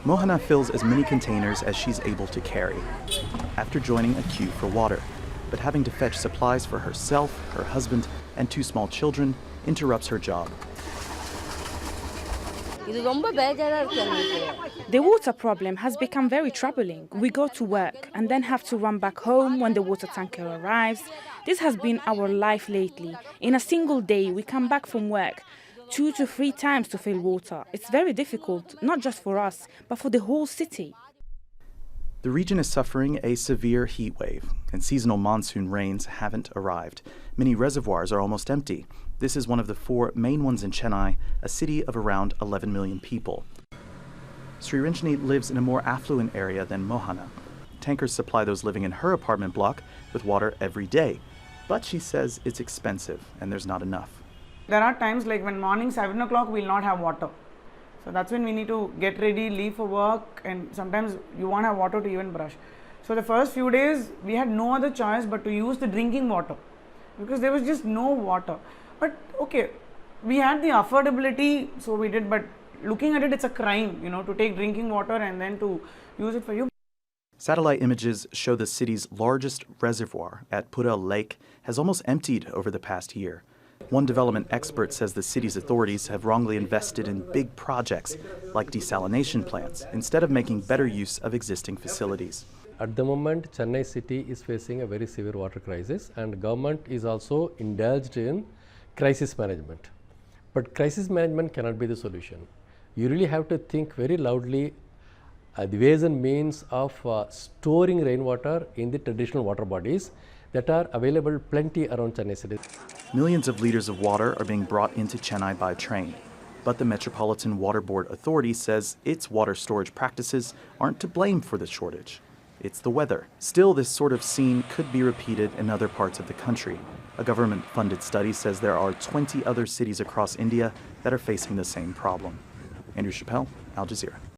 Mohana fills as many containers as she's able to carry after joining a queue for water. But having to fetch supplies for herself, her husband, and 2 small children interrupts her job. The water problem has become very troubling. We go to work and then have to run back home when the water tanker arrives. This has been our life lately. In a single day, we come back from work 2 to 3 times to fill water. It's very difficult, not just for us, but for the whole city. The region is suffering a severe heat wave, and seasonal monsoon rains haven't arrived. Many reservoirs are almost empty. This is one of the 4 main ones in Chennai, a city of around 11 million people. SRIRANJINI lives in a more affluent area than MOHANA. Tankers supply those living in her apartment block with water every day. But she says it's expensive and there's not enough. There are times like when morning 7 o'clock we'll not have water. So that's when we need to get ready, leave for work, and sometimes you won't have water to even brush. So the first few days we had no other choice but to use the drinking water because there was just no water. But okay, we had the affordability, so we did, but looking at it, it's a crime, to take drinking water and then to use it for you. Satellite images show the city's largest reservoir at Pura Lake has almost emptied over the past year. One development expert says the city's authorities have wrongly invested in big projects like desalination plants instead of making better use of existing facilities. At the moment, Chennai city is facing a very severe water crisis, and government is also indulged in crisis management. But crisis management cannot be the solution. You really have to think very loudly the ways and means of storing rainwater in the traditional water bodies that are available plenty around Chennai city. Millions of liters of water are being brought into Chennai by train. But the Metropolitan Water Board Authority says its water storage practices aren't to blame for the shortage. It's the weather. Still, this sort of scene could be repeated in other parts of the country. A government-funded study says there are 20 other cities across India that are facing the same problem. Andrew Chappelle, Al Jazeera.